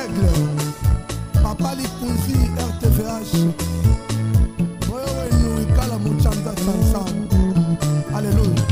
l'aigle. Papa Likunzi RTVH. Wewe ni kala muchanga sansan. Alléluia.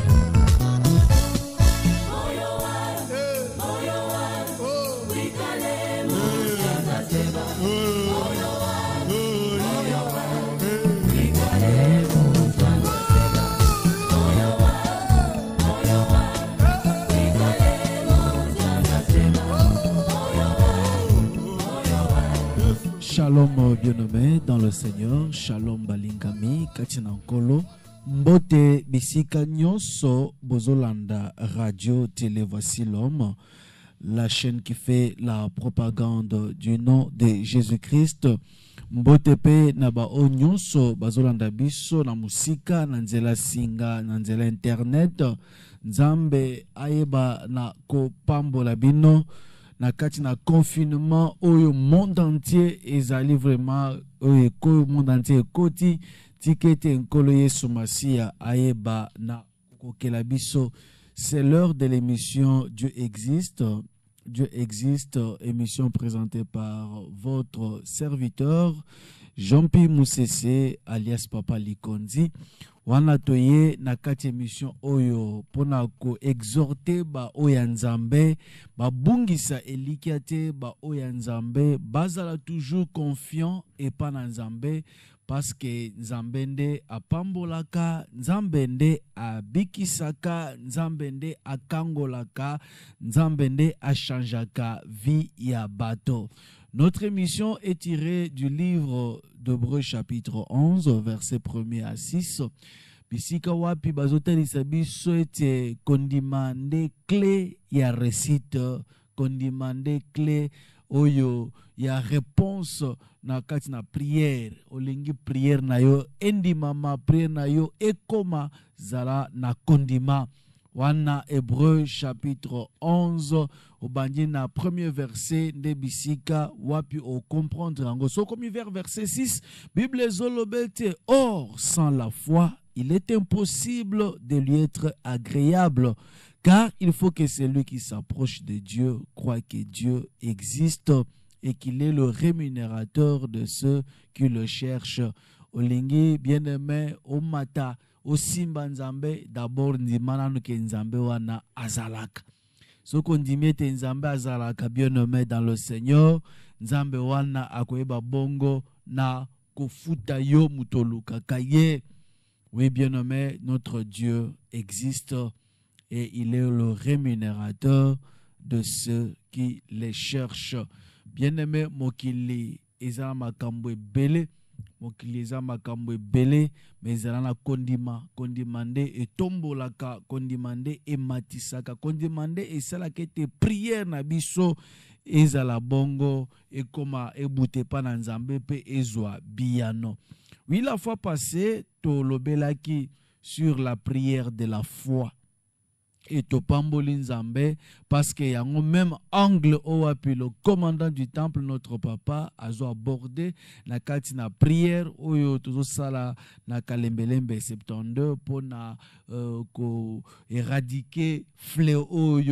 Shalom bien-aimé dans le Seigneur, Shalom Balingami, Kachinankolo, Mbote Bisika Nyonso, Bozolanda, Radio, Télé, Voici l'Homme, la chaîne qui fait la propagande du nom de Jésus-Christ. Mbote Pe Naba O Nyonso, Bazolanda Biso, na musika, Nanzela Singa, Nanzela Internet, Nzambe Aeba na Kopambo Labino. Na kati na confinement oyo monde entier ezali vraiment oyo monde entier koti tikete nkolo Yesu Masia ayeba na kokela biso. C'est l'heure de l'émission Dieu existe. Dieu existe, émission présentée par votre serviteur Jean-Pierre Moussessé alias Papa Likonzi. Wana toye na kati émission oyo pona ko exhorter ba oya nzambe ba bungisa elikiate ba oya nzambe bazala toujours confiant et pas na nzambe parce que nzambende apambolaka, nzambende abikisaka, nzambende akangolaka, nzambende achangeaka vie ya bato. Notre émission est tirée du livre d'Hébreux chapitre 11, verset 1er à 6. Bisika wapi bazotalisa biso ete kondimande clé ya récite, kondimande clé oyo ya réponse na kati na prière, olingi prière na yo endimama prière na yo ekoma zala na kondima. Wana Hébreux chapitre 11 obandi na premier verset de bisika wapi o comprendre ango. So comme vers verset 6, Bible zolobete, or sans la foi, il est impossible de lui être agréable, car il faut que celui qui s'approche de Dieu croit que Dieu existe et qu'il est le rémunérateur de ceux qui le cherchent. Olingi bien-aimé omata osimba nzambe d'abord ndimana nuke nzambe wana azalaka. So kondimie te nzambe azalaka bien-aimé dans le Seigneur, nzambe wana akoyeba bongo na kofuta yo mutoluka kaye. Oui, bien-aimé, notre Dieu existe et il est le rémunérateur de ceux qui les cherchent. Bien-aimé, mokili eza makambo ebele, mokili eza makambo ebele, mais ezala na kondima, kondimande etombolaka, kondimande ematisaka, kondimande esalaka ete prière na biso ezala bongo ekoma ebute pa na nzambe pe ezwa biyano. Oui, la fois passée, tolobelaki sur la prière de la foi. Et topamboli nzambe, parce qu'il y a un même angle où le commandant du temple, notre papa, a abordé la katina prière où tout ça na kalembelembe 72 pour na éradiquer fléau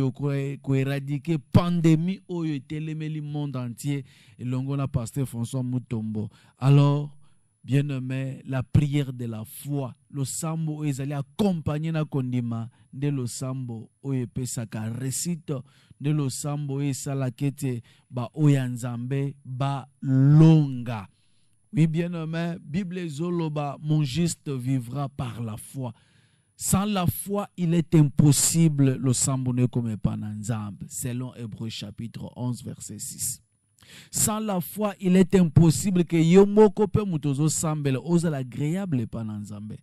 ko éradiquer pandémie où telemeli monde entier et l'ongona pasteur François Mutombo. Alors bien-aimé, la prière de la foi, le sambo ils allaient accompagner na kondima de le sambo oye pesaka récite de le sambo et salakete ba oyanzambe ba longa. Oui, bien-aimé, Bible zoloba, mon juste vivra par la foi. Sans la foi, il est impossible le sambo ne comme pas nzambe, selon Hébreux chapitre 11 verset 6. Sans la foi, il est impossible que yomoko pe mutozo sambele osa l'agréable pas nzambe.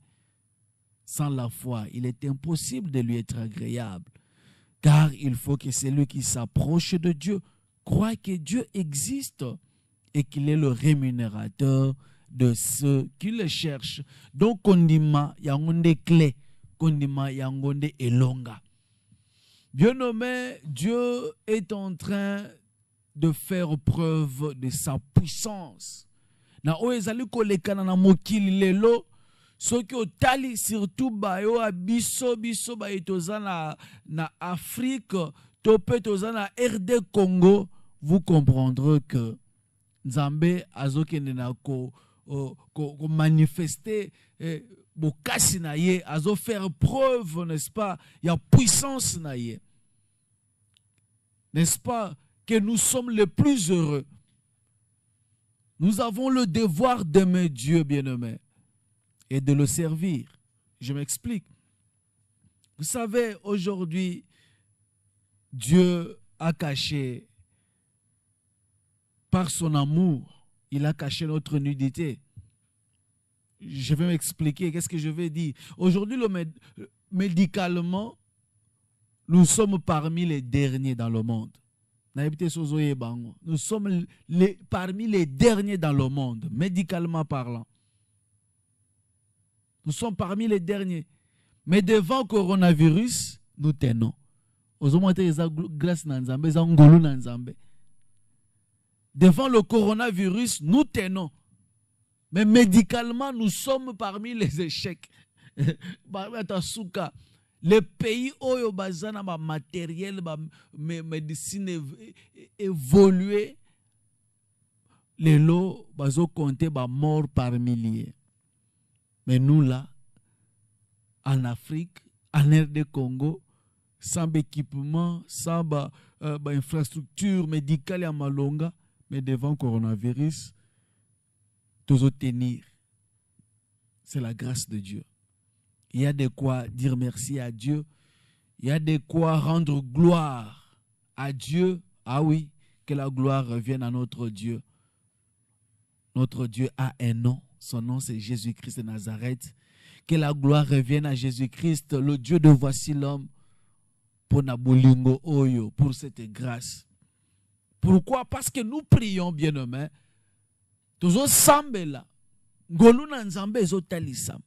Sans la foi, il est impossible de lui être agréable. Car il faut que celui qui s'approche de Dieu croit que Dieu existe et qu'il est le rémunérateur de ceux qui le cherchent. Donc, kondima yangonde clé, kondima yangonde elonga. Bien nommé, Dieu est en train de faire preuve de sa puissance. Na oezali kolekana na mokili lelo, soki otali surtout bayo abiso biso ba etoza na Afrique, to pe toza na RD Congo, vous comprendrez que Nzambe azokende na ko manifester bokasi na ye, azo faire preuve, n'est-ce pas, il y a puissance na ye. N'est-ce pas que nous sommes les plus heureux. Nous avons le devoir d'aimer Dieu, bien-aimé, et de le servir. Je m'explique. Vous savez, aujourd'hui, Dieu a caché, par son amour, il a caché notre nudité. Je vais m'expliquer. Qu'est-ce que je vais dire? Aujourd'hui, médicalement, nous sommes parmi les derniers dans le monde. Nous sommes parmi les derniers dans le monde, médicalement parlant. Nous sommes parmi les derniers. Mais devant le coronavirus, nous tenons. Devant le coronavirus, nous tenons. Mais médicalement, nous sommes parmi les échecs. Les pays où il y a matériel, médecine évoluée, les lots, ils compter morts par milliers. Mais nous là, en Afrique, en RD Congo, sans équipement, sans infrastructure médicale à Malonga, mais devant le coronavirus, tous tenir. C'est la grâce de Dieu. Il y a de quoi dire merci à Dieu. Il y a de quoi rendre gloire à Dieu. Ah oui, que la gloire revienne à notre Dieu. Notre Dieu a un nom. Son nom, c'est Jésus-Christ de Nazareth. Que la gloire revienne à Jésus-Christ, le Dieu de Voici l'homme, pour Nabulingo Oyo, pour cette grâce. Pourquoi? Parce que nous prions, bien-aimés. Toujours sambela. Ngoluna nzambe ezotalisam.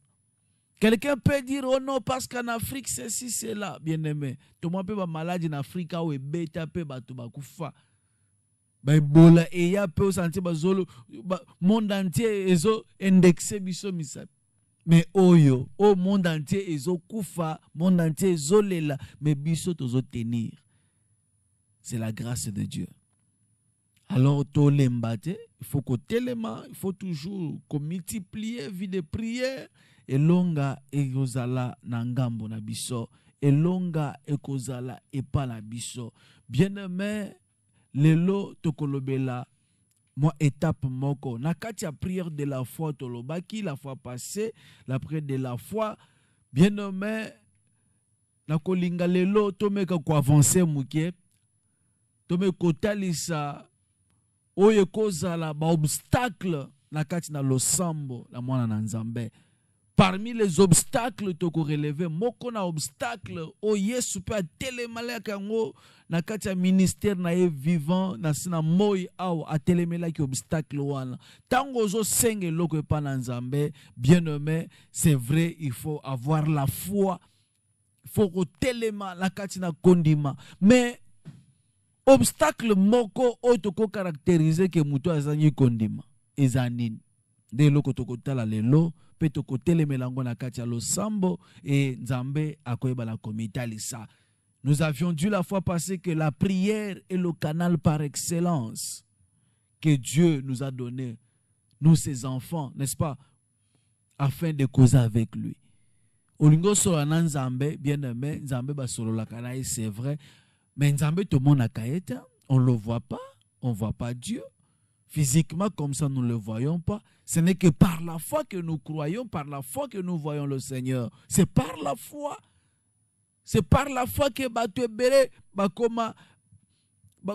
Quelqu'un peut dire, oh non, parce qu'en Afrique, c'est ci, c'est là. Bien-aimé. Tout le monde peut être malade en Afrique, où est bêta, peut être kufa. Ebola, et ya peut sentir, monde entier, ezo indexé, biso misap. Mais oyo, au monde entier, ezo kufa, monde entier, ezo lela, mais biso tozo tenir. C'est la grâce de Dieu. Alors, il faut que il faut toujours multiplier vie de prière. Elonga ekozala nangambo na biso, elonga ekozala epa na biso. Bien-aimé, lelo tokolobela moi étape moko na kati ya prière de la foi tolobaki la fois passée, la prière de la foi. Bien-aimé, na kolinga lelo tomeka ko avancer mukie, tomeka kotalisa oye kozala ba obstacle na kati na losambo la mwana na Nzambe. Parmi les obstacles que tu relever, moko na obstacle o Yesu pe atelemala kango na kati ya ministère na ye vivant na sina moy au atelemela ki obstacle wana. Tango zo senge loko pa na Nzambe, bien-aimé, c'est vrai, il faut avoir la foi. Il faut ko telema la kati na kondima. Mais obstacle moko o to ko caractériser que muto azanyi kondima. Ezanine. De loko to ko tala lelo peto kotele melango na kati ya losambo et Nzambe akoyeba la komitalisa. Nous avions dit la fois passée que la prière est le canal par excellence que Dieu nous a donné, nous ses enfants, n'est-ce pas, afin de causer avec lui. Olingo solana Nzambe, bien-aimé, Nzambe basolo la kanaï, c'est vrai, mais Nzambe tout le monde a kaeta, on le voit pas, on voit pas Dieu. Physiquement, comme ça, nous ne le voyons pas. Ce n'est que par la foi que nous croyons, par la foi que nous voyons le Seigneur. C'est par la foi. C'est par la foi que Batouebere,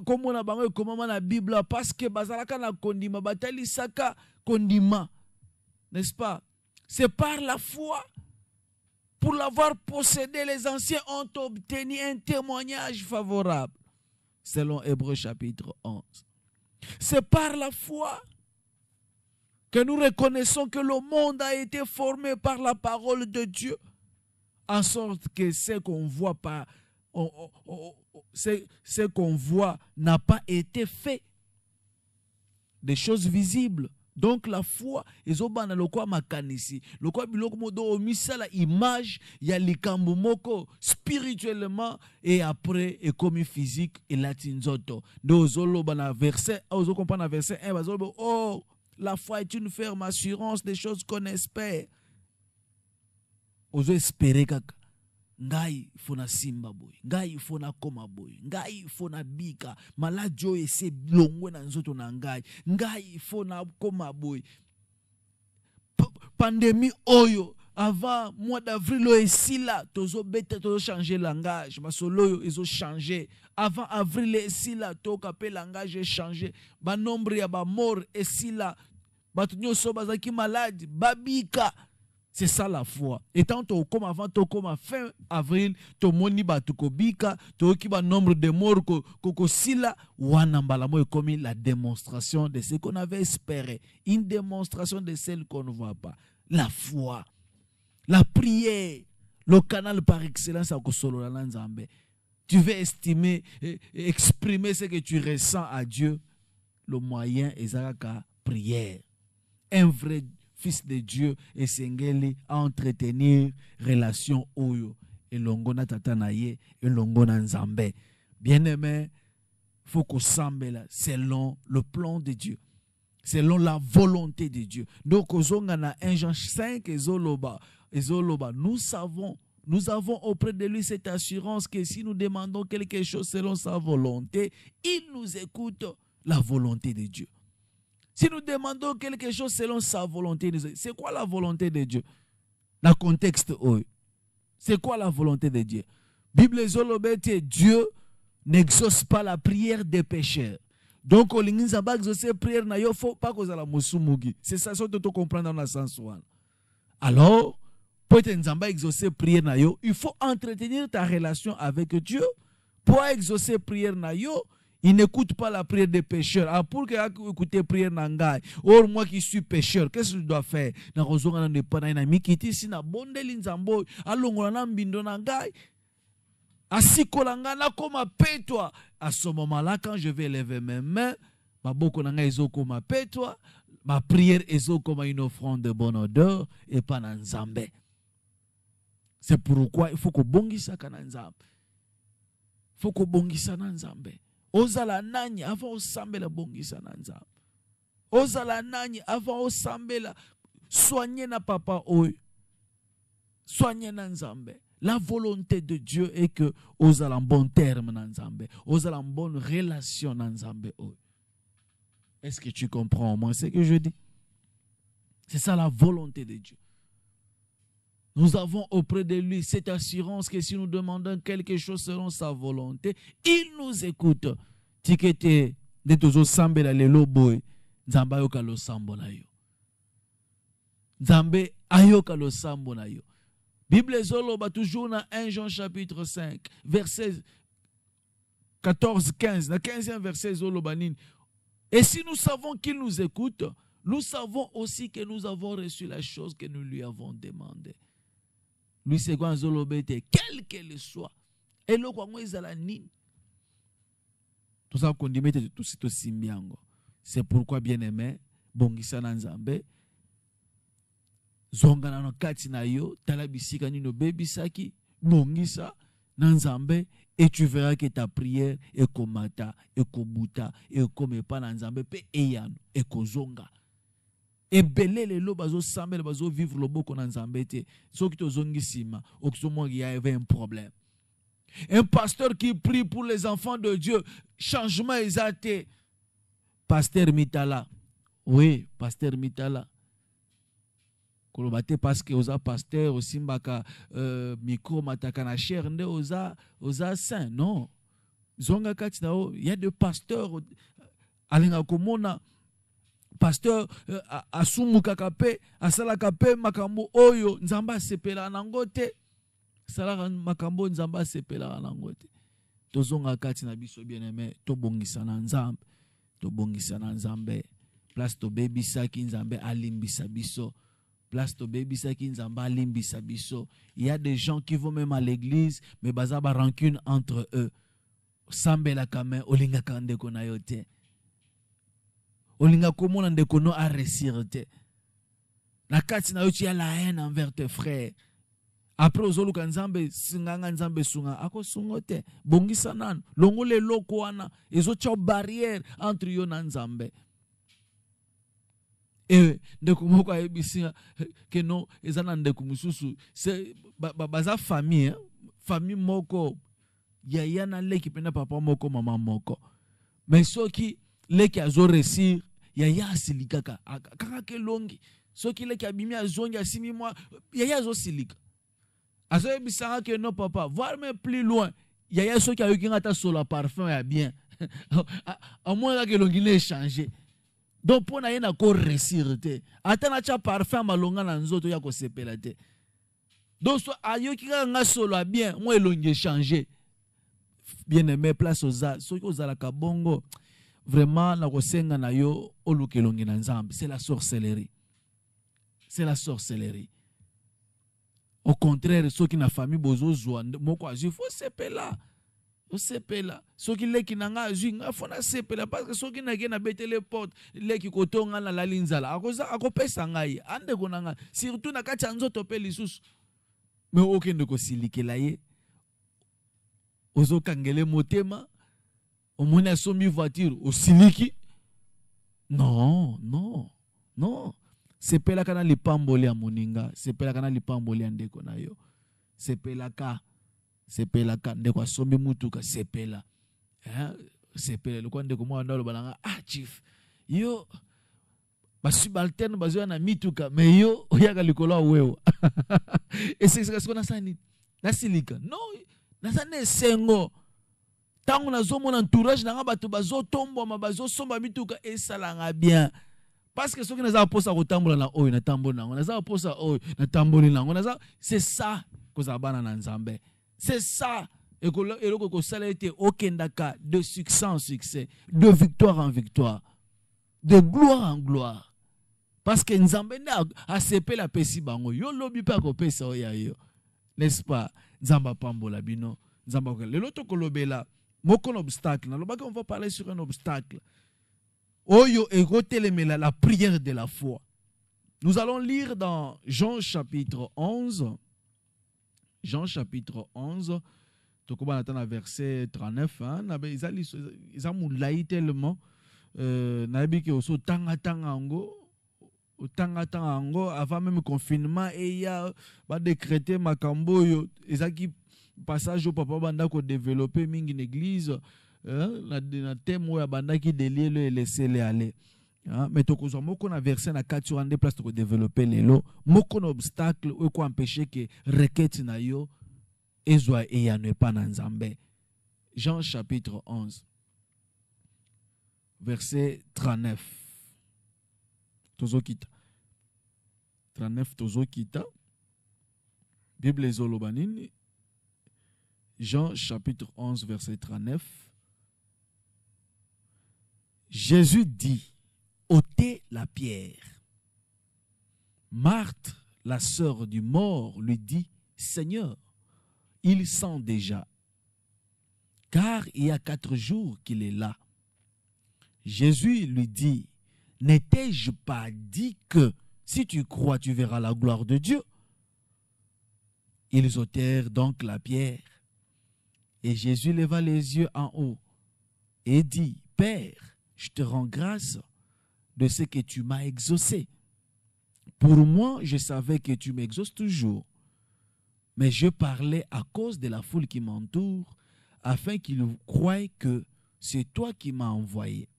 comment la Bible, parce que Bazalaka na kondima, Batali Saka kondima. N'est-ce pas? C'est par la foi. Pour l'avoir possédé, les anciens ont obtenu un témoignage favorable. Selon Hébreux chapitre 11. C'est par la foi que nous reconnaissons que le monde a été formé par la parole de Dieu, en sorte que ce qu'on voit pas, ce qu'on voit n'a pas été fait. Des choses visibles, Donc la foi ezobana lokwa makanisi lokwa biloko modo omisala image ya likambo moko spirituellement et après et comme physique et latinzoto do zoloba na verset ozo comprendre na verset 1 bazoloba oh la foi est une ferme assurance des choses qu'on espère ozo espérer kaka ngai fona simba boy ngai fona koma boy ngai fona bika maladio ese longwe na nzoto na ngai fona koma boy pandémie oyo avant mois d'avril o esila tozo beta tozo changer langage masolo yo ezo changer avant avril esila to kapé langage changer ba nombre ya ba mort esila batu nyoso bazaki malade babika. C'est ça la foi. Et tant comme avant, comme fin avril, to moni batu ko bika, to ki ba nombre de morts ko sila wanambala mo comme la démonstration de ce qu'on avait espéré, une démonstration de celle qu'on ne voit pas. La foi, la prière, le canal par excellence à Kosolo la Nzambe. Tu veux estimer, exprimer ce que tu ressens à Dieu, le moyen est la prière. Un vrai fils de Dieu et sengeli à entretenir relation oyo et longona tatanaye et longona nzambe. Bien-aimé, faut qu'on s'embelle selon le plan de Dieu, selon la volonté de Dieu. Donc ozongana 1 Jean 5 ezoloba, nous avons auprès de lui cette assurance que si nous demandons quelque chose selon sa volonté, il nous écoute. La volonté de Dieu. Si nous demandons quelque chose selon sa volonté, c'est quoi la volonté de Dieu? Dans le contexte, c'est quoi la volonté de Dieu? Bible zolobete, Dieu n'exauce pas la prière des pécheurs. Donc, on n'a pas exaucé la prière, il ne faut pas que vous ayez. C'est ça que tu comprends dans le sens. Alors, pour exaucer la prière, il faut entretenir ta relation avec Dieu. Pour exaucer la prière, il n'écoute pas la prière des pécheurs. Ah, pour que écouter la prière nangai. Or moi qui suis pécheur, qu'est-ce que je dois faire? Na rozonga na pas na mikiti si na bonde linzambo alongola na mbindo nangai. Asikolanga na koma petwa. À ce moment-là, quand je vais lever mes mains, ma boko nanga ezoko ma petwa, ma prière ezoko comme une offrande de bonne odeur et pas na nzambe. C'est pourquoi il faut que bongisa kana nzambe. Faut que bongisa na nzambe. Ozala nani avant osambela bongisa na nzambe. Ozala nani avant osambela soigner na papa oyo. Soigner na nzambe. La volonté de Dieu est que ozala en bon terme na nzambe. Ozala en bonne relation na nzambe oyo. Est-ce que tu comprends au moins ce que je dis? C'est ça la volonté de Dieu. Nous avons auprès de lui cette assurance que si nous demandons quelque chose selon sa volonté, il nous écoute. Tikete de tozo sambela lelo boy, nzambe ayoka lo sambo na yo. Nzambe ayoka lo sambo na yo. Bible zoloba toujours dans 1 Jean chapitre 5, verset 14-15, dans 15e verset zoloba nini. Et si nous savons qu'il nous écoute, nous savons aussi que nous avons reçu la chose que nous lui avons demandé. Lui, c'est quoi Zolobete, quel qu'elle soit. Et le quoi, moi, ils ont la nine. Tout ça, qu'on dit, mettez tout c'est aussi bien. C'est pourquoi, bien aimé, bongisa na nzambe, zongana no katina yo, talabisika ni no bebisaki, bongisa na nzambe, et tu verras que ta prière est komata, et kobuta, et komepa na nzambe, pe eyano, et kozonga. Et belé les lots bazo sambel bazo vivre le beau qu'on a nzambete. Ceux qui te zongisima, ou qui il y avait un problème. Un pasteur qui prie pour les enfants de Dieu, changement exalté. Pasteur Mitala. Oui, pasteur Mitala. Kolobate parce que oza pasteur aussi mbaka micro mataka na cher nde oza saint. Non. Zonga katina o, il y a des pasteurs alinga komona pasteur asumu kakape asala kape makambo oyo nzamba sepela nangote sala makambo nzamba sepela nangote tozonga kati na biso bien-aimé to bongisa na nzambe place to bebisa ki nzambe alimbisa biso place to bebisa ki nzamba alimbisa biso. Il y a des gens qui vont même à l'église mais baza ba rancune entre eux sambela kame olinga kande konayote. olinga komona ndeko no a réussir te. Na kati na yo tu as la haine envers tes frères. Après ozoluka nzambe singanga nzambe sunga ako sungo te. Bongisa nanu longole loko wana ezo tia barrière entre yo na nzambe. Ndeko moko ayebisi ke no ezana ndeko mususu c'est baza famille famille moko yaya na leki pena papa moko mama moko. Mais soki leki azo réussir yaya asilikaka kaka ke longi. Soki leki abimi azongi asimi moi yaya azo silika. Azo yebisanga ke no papa voir même plus loin yaya soki ayoki ngata solo parfum ya bien. Au moins que longi ne changer. Donc pour na yena ko réussir te. Ata na cha parfum malonga na nzoto ya ko sepela te. Donc so ayoki nga solo bien moi elongi changer. Bien aimé place aux a soki ozala ka bongo vraiment na ko senga na yo olukelongi na nzambe, c'est la sorcellerie. C'est la sorcellerie. Au contraire, ceux qui na famille bozo zwa moko azu faut sepela. Faut sepela. Ceux qui leki nanga azu nga faut na sepela parce que ceux qui na gena betele porte leki kotonga na la linzala. Akopesa ngai ande konanga surtout na kati nzoto pe lisusu. Mais okende ko silikela ye. Ozo kangele motema. Omoni asombi voiture au siliki. Non, non. Non. Sepela kana lipamboli ya moninga, sepela kana lipamboli ya ndeko na yo. Sepela ka ndeko asombi mutuka sepela. Sepela lokwa ndeko mwa ndalo balanga chief. Yo basubalterne bazo na mituka mais yo oyaka likolo wewe. Et c'est ce qu'on a sani. Na silika. Non, na sane sengo. Tango na zomo na entourage na bato bazo tombo ma bazo somba mituka esalanga bien. Parce que ceux qui n'ont pas ça tambola na oyo na tambola na n'a pas ça oyo na tamboli na n'a c'est ça que ça bana na nzambe. C'est ça et que ça a été okendaka de succès en succès, de victoire en victoire, de gloire en gloire. Parce que nzambe a sepé la pesi bango yo lobi pa ko pesa oya yo. N'est-ce pas? Nzamba pambola bino, nzamba ko le loto ko lobela moko obstacle na lobaka on va parler sur un obstacle. Oyo egotelemela la prière de la foi. Nous allons lire dans Jean chapitre 11. Jean chapitre 11. Tokoba na verset 39. Ils ont moulaï tellement. Nabi ke oso tanga ango. Tanga ango. Avant même confinement. Et il y a décrété makambo yo. Ezaki passage au papa banda ko développer mingi une église. Na thème où abanda qui délie le laisser les aller. Mais tokozwa moko na verset na 4 sur un des places to développer lelo moko na obstacle ou ko empêcher que requête na yo ezwa et ya ne pas na nzambe. Jean chapitre 11 verset 39. Tozokita 39 tozokita Bible ezolobanini. Jean chapitre 11 verset 39. Jésus dit, ôtez la pierre. Marthe, la sœur du mort, lui dit, Seigneur, il sent déjà, car il y a 4 jours qu'il est là. Jésus lui dit, n'étais-je pas dit que si tu crois, tu verras la gloire de Dieu? Ils ôtèrent donc la pierre. Et Jésus leva les yeux en haut et dit, Père, je te rends grâce de ce que tu m'as exaucé. Pour moi, je savais que tu m'exauces toujours. Mais je parlais à cause de la foule qui m'entoure, afin qu'ils croient que c'est toi qui m'as envoyé.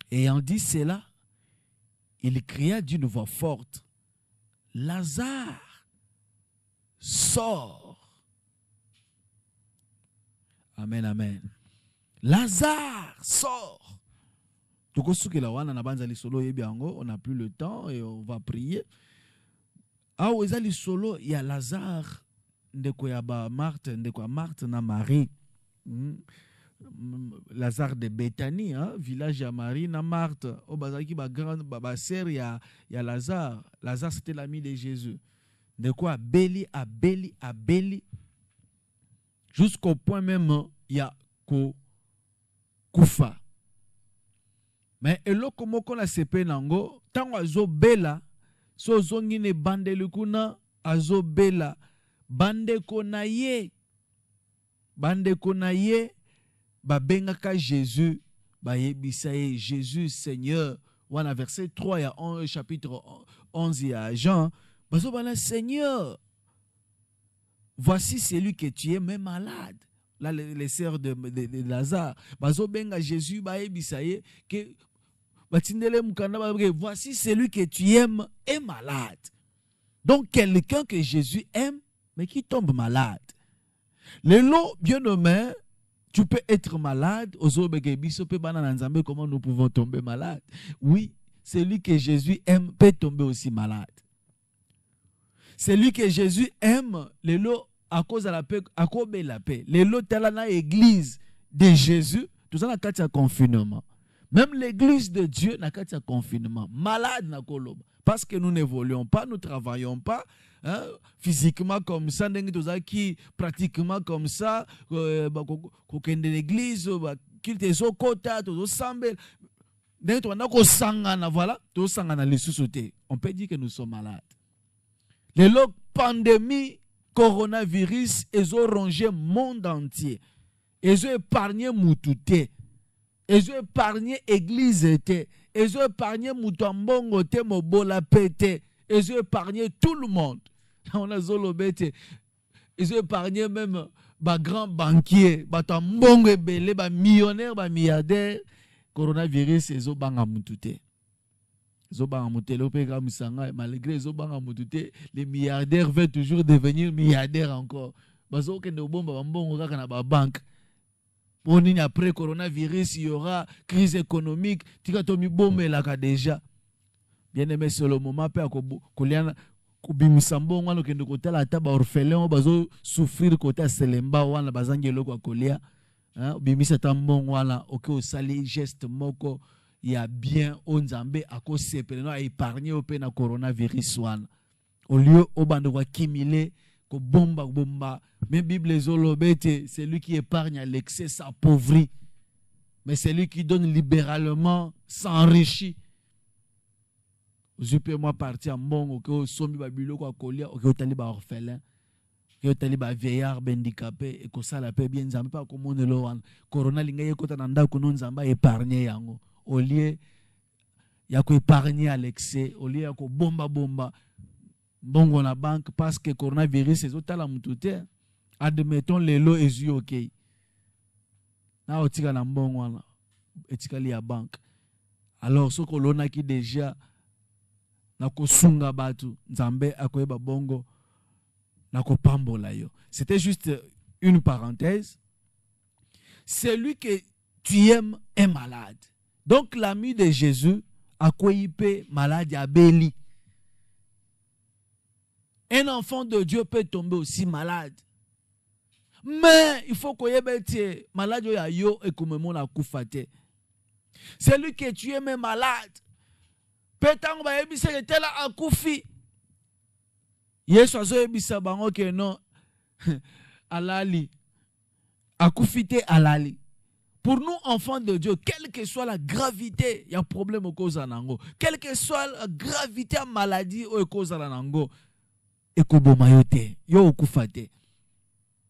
Ayant dit cela, il cria d'une voix forte, Lazare, sors. Amen, amen. Lazare, sors. On n'a plus le temps et on va prier. Ah, où est solo? Il y a Lazare, Marthe na Marie. Lazare de Béthanie, hein? Village à Marie na Marthe. Au bazaki ba grande baba sœur il y a Lazare. Lazare c'était l'ami de Jésus. De quoi Béli à Béli. Jusqu'au point même il y a Koufa. Mais eloko moko na sepe nango tango azobela so zongi ne bandeli kuna azobela bandeko na ye babengaka Jésus bayebisa ye Jésus Seigneur wana verset 3 ya chapitre 11 ya Jean bazobana Seigneur voici celui que tu es même malade. Là les sœurs de Lazare bazobenga Jésus bayebisa ye que voici celui que tu aimes est malade. Donc quelqu'un que Jésus aime mais qui tombe malade. Les lots bien nommés, tu peux être malade. Comment nous pouvons tomber malade? Oui, celui que Jésus aime peut tomber aussi malade. Celui que Jésus aime, les lots à cause de la paix, à cause de la paix. Les lots de l'église de Jésus, tout ça n'a qu'à confinement. Même l'église de Dieu n'a qu'à confinement. Malade n'a qu'à parce que nous n'évoluons pas, nous ne travaillons pas. Hein, physiquement comme ça, qui pratiquement comme ça, de l'église, qu'il te soit quota, tout semble. Voilà, tout on peut dire que nous sommes malades. Les pandémie, coronavirus, ils ont rongé le monde entier. Ils ont épargné Moutouté. Ils ont épargné l'église. Ils ont épargné Moutambongo, Mobola Pété. Ils ont épargné tout le monde. On a zolobete. Ils ont épargné même les grands banquiers, les mbongo belé, les millionnaires, les milliardaires. Coronavirus, ils ont banga Moutouté. Ils ont banga Moutouté. Malgré ils ont banga Moutouté, les milliardaires veulent toujours devenir milliardaires encore. Parce que nous avons une banque. Après le coronavirus, il y aura crise économique. Tu as déjà. Bien aimé, c'est le moment Kubimisambon wana kende kota la taba orphelin bazo souffrir kota selemba wana bazangelo kwa kolia hein bimisa tambon wana oke osali geste moko ya bien onzambe akosepele no épargner au na coronavirus wana au lieu obando kwa kimile ko bomba mais Bible zolobete celui qui épargne à l'excès s'appauvrit mais celui qui donne libéralement s'enrichit. Je peux moi partir en bon que sommi babilo kwa kolia que tali ba orphelin que tali ba vieillard handicapé et que ça la paix bien nzambe pas comme on lo wan corona linga yekota na ndako no nzamba épargner yango au lieu ya ko épargner à l'excès au lieu ya ko bomba bongo na banque parce que coronavirus est otala mutute admettons les lots est OK na otika na mbongo na etikali ya banque alors ce que l'on a qui déjà c'était juste une parenthèse. Celui que tu aimes est malade. Donc l'ami de Jésus a quoi il peut malade à Béli. Un enfant de Dieu peut tomber aussi malade. Mais il faut qu'on y ait malade yo et comme mon a koufate. Celui que tu aimes est malade. Petang ba yebisa etela akufi. Yesu azo yebisa bango ke non alali. Akufite alali. Pour nous enfants de Dieu, quelle que soit la gravité, il y a un problème au cause nango. Quelle que soit la gravité à maladie au cause nango. Ekobomayote, yo okufate.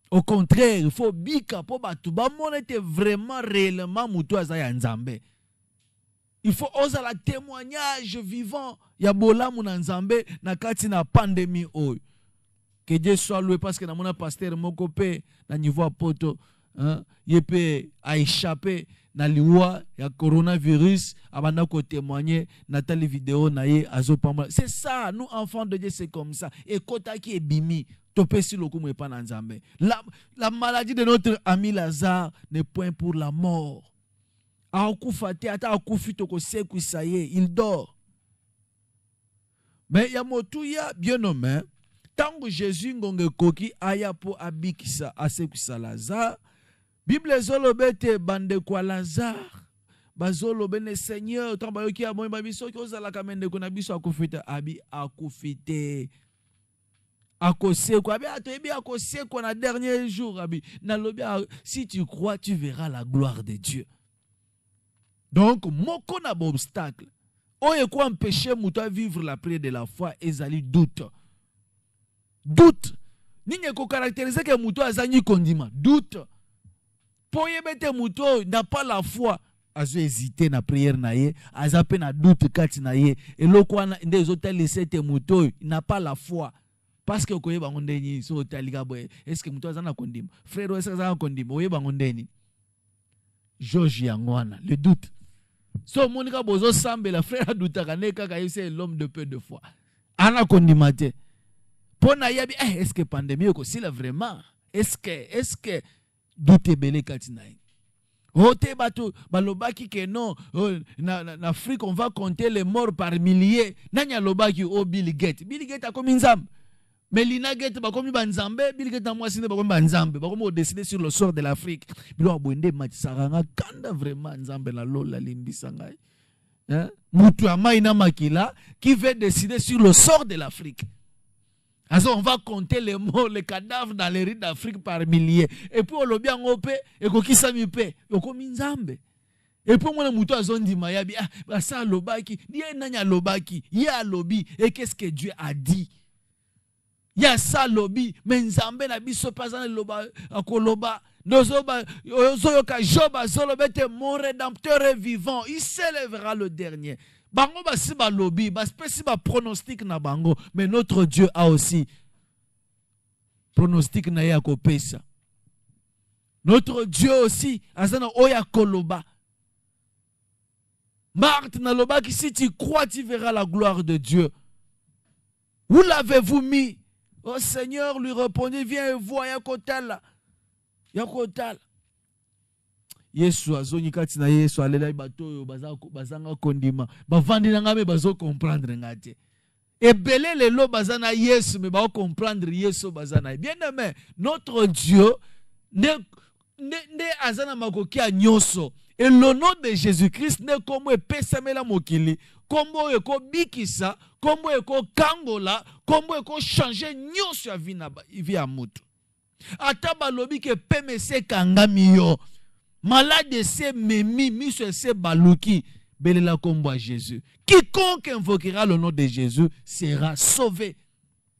Au contraire, il faut bika po batu ba monete vraiment réellement mutu azaya nzambe. Il faut oser la témoignage vivant. Ya bola muna nzambe na kati na pandémie oy. Que Dieu soit loué parce que na mona pasteur moko pe na niveau poto hein yepe a échappé na liwa ya coronavirus abanda ko témoigner na tali vidéo na ye azopamba. C'est ça, nous enfants de Dieu c'est comme ça. Et kota ki ebimi topesi lokumu epa na nzambe. La maladie de notre ami Lazare n'est point pour la mort. Il dort. Mais Yamotuya bien nommé, tant que Jésus ngonge koki aya po abikisa asekisa Lazare, Bible zolobete bande kwa Lazare, bazolobene Seigneur, tant yoki amoy babiso ko zala kamende ko na biso akufite abi akufite. Akoseko abi atoyebi akoseko na dernier jour abi na lobi si tu crois tu verras la gloire de Dieu. Donc, moko na ba obstacle. Oye quoi empêcher muto à vivre la prière de la foi ezali doute. Doute. Nini ko caractériser que muto azanyi kondima. Doute. Poye bete muto n'a pas la foi. Azo hésiter na prière na ye, azape na doute kati na ye. Et lokwana nde zota laisser te muto n'a pas la foi. Parce que okoye bango ndeni so otaliga boye. Est-ce que muto azana kondima? Frère, est-ce que azana kondima? Oye bango ndeni. George Yangwana, le doute. So monika bozo sambe la frère doutaka ne kaka c'est l'homme de peu de foi. Ana kondimate. Pona yabi est-ce que pandémie ko sila vraiment? Est-ce que doute belé katina? Ote bato balobaki que non en Afrique on va compter les morts par milliers. Nanya lobaki o Bill Gates. Bill Gates a komi nzambe. Melina Gates ba komi banzambe, Bill Gates na mwasi ne ba komi banzambe. Ba komi décider sur le sort de l'Afrique. Bilo abwende matisaranga kanda vraiment nzambe la lola limbisanga. Hein? Mutu amaina makila qui veut décider sur le sort de l'Afrique. Alors on va compter les morts, les cadavres dans les rues d'Afrique par milliers. Et puis on l'a bien opé, et qu'on qui s'amuse, et qu'on minzambe. Et puis moi, le a zondi mayabi, ça lobaki, y'a nanya lobaki, y'a lobby, et qu'est-ce que Dieu a dit? Y'a ça lobby, mais nzambe na biso pas loba, akoloba, nozoba, yozoyoka joba, zolobete, mon rédempteur est vivant, il s'élèvera le dernier. Bango ba si ba lobby, ba spécifique ba pronostic na bango, mais notre Dieu a aussi pronostic na ya ko pesa. Notre Dieu aussi azana oya koloba. Marthe na loba qui si tu crois tu verras la gloire de Dieu. Où l'avez-vous mis? Oh Seigneur lui répondit, viens et vois yakotala. Yakotala. Yesu azoni kati na Yesu alela bato bazanga kondima bavandi na ngame bazo comprendre ngate ebele lelo bazana Yesu mais ba comprendre Yesu bazana. Bien aimé, notre Dieu ne azana makoki a nyonso et le nom de Jésus-Christ ne comme epesamela mokili kombo eko bikisa kombo eko kangola kombo eko changer nyonso ya vie ya mutu ata balobi ke PMC kangami yo. Malade c'est memi, miso c'est baluki, belela kombo à Jésus. Quiconque invoquera le nom de Jésus sera sauvé.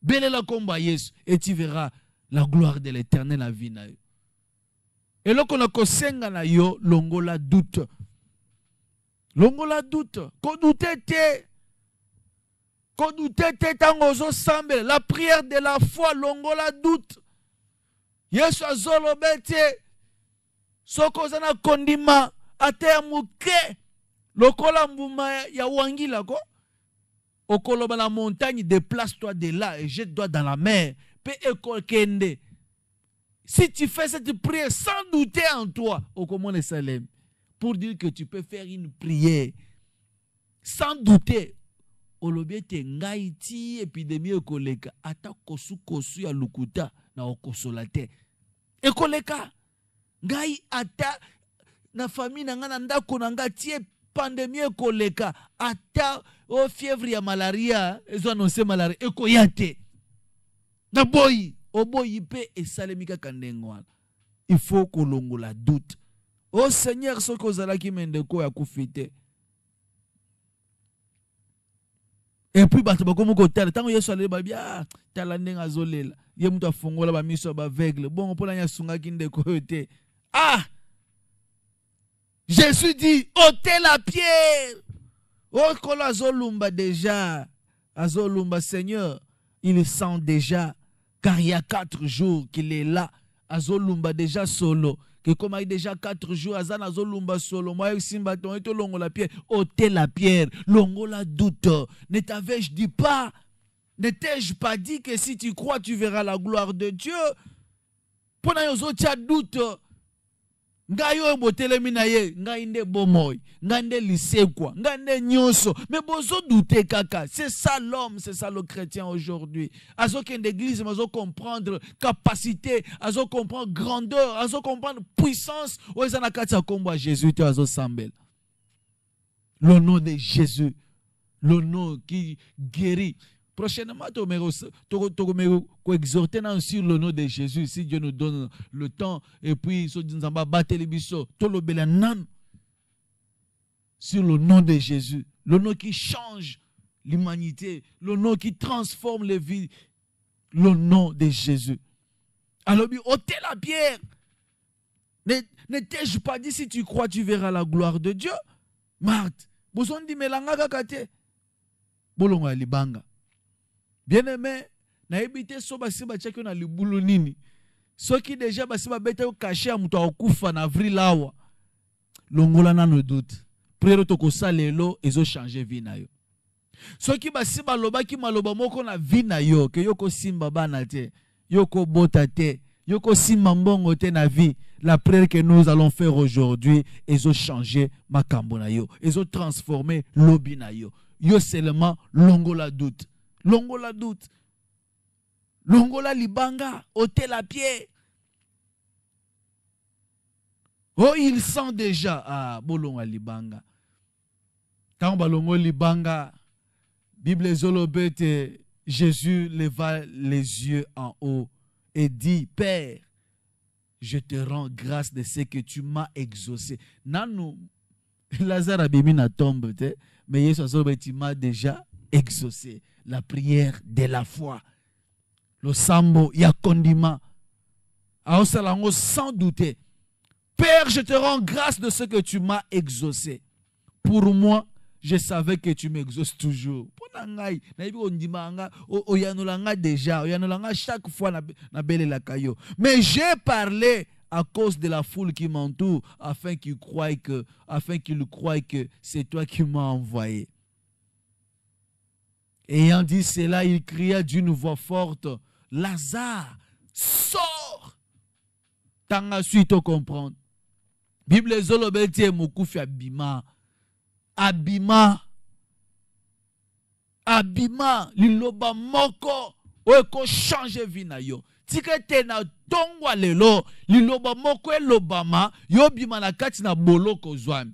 Belela kombo à Jésus et tu verras la gloire de l'Éternel à vie na yo. Et là qu'on a kosenga na yo longola doute. Longola doute. Ko doutete tango zo sambe la prière de la foi longola doute. Yesu azolo bete soko zana kondima atemuke lokola mbuma ya wangila ko okoloba la montagne déplace-toi de là et jette-toi dans la mer pe ekokende. Si tu fais cette prière sans douter en toi okomone salem pour dire que tu peux faire une prière sans douter olobiete ngai ti épidémie ekoleka ata kosu ya lukuta na okosola te ekoleka. Ngai ata na famille na ngana ndako na nga tie pandémie koleka ata o fièvre ya malaria ezo annoncer malaria ekoyate na boyi oboyi pe esalemika kandengwana. Il faut kolongola doute. Oh Seigneur soko ozalaki mendeko ya kufite. Et puis bato bakomo kotala tango Yesu alele babia tala ndenga zolela ye mutu afongola ba miso ba aveugle bon pona nya sungaki ndeko yote. Ah! Jésus dit, ôtez la pierre. Oh, kolo azolumba déjà. Azolumba, Seigneur, il sent déjà, car il y a 4 jours qu'il est là. Azolumba déjà solo. Que comme il y a déjà 4 jours, Azan azolumba solo. Moi, simba ton et longo la pierre. Ôtez la pierre. Longo la doute. Ne t'avais-je dit pas? Ne t'ai-je pas dit que si tu crois, tu verras la gloire de Dieu? Pendant yozo tia doute. Ngayo botelemi na ye, ngainde bomoy, ngande lisekwa, ngande nyonso. Mais bozo douter kaka. C'est ça l'homme, c'est ça le chrétien aujourd'hui. Azo ken d'église, azo comprendre capacité, azo comprendre grandeur, azo comprendre puissance. Oezana katia kombo Jésus te azo sambel. Le nom de Jésus, le nom qui guérit. Prochainement, tu vas exhorter sur le nom de Jésus, si Dieu nous donne le temps, et puis, nous allons battre les bisous, tout le bélan. sur le nom de Jésus. Le nom qui change l'humanité. Le nom qui transforme les vies. Le nom de Jésus. Alors, ôtez la pierre. Ne t'ai-je pas dit, si tu crois, tu verras la gloire de Dieu. Marthe, besoin de melanga kakate. Bolongo ya libanga. Bien aimé, na ebite so basi ba tchaki na libulu nini. Soki déjà basi ba beta yo caché muto akufa na avril awa. Longola na no doute. Prière to ko salelo ezo changer vie na yo. Soki basi ba loba ki maloba moko na vie na yo ke yoko simba bana te, yoko bota te, yoko simba mbongo te na vie. La prière que nous allons faire aujourd'hui, ezo changer makambo na yo, ezo transformer lobi na yo. Yo seulement longola doute. Longola doute. Longola libanga, ôtez la pierre. Oh, il sent déjà. Ah, bolonga libanga. Quand balongo libanga, Bible zolobete, Jésus leva les yeux en haut et dit, Père, je te rends grâce de ce que tu m'as exaucé. Nanou, Lazare a bimi na tombe, mais Yesu zolobete m'a déjà exaucé. La prière de la foi. Le sambo, ya condiment. Aosalango sans douter. Père, je te rends grâce de ce que tu m'as exaucé. Pour moi, je savais que tu m'exauces toujours. Chaque fois, mais j'ai parlé à cause de la foule qui m'entoure, afin qu'ils croient que c'est toi qui m'as envoyé. Ayant dit cela, il cria d'une voix forte, Lazare, sors! Tanga suite au comprendre. Bible zolobeti mokufi abima. Abima. Abima. Liloba moko. Oeko change vina yo. Tikete na tongwa lelo. Liloba moko elobama. Yobima na kati na boloko zwami.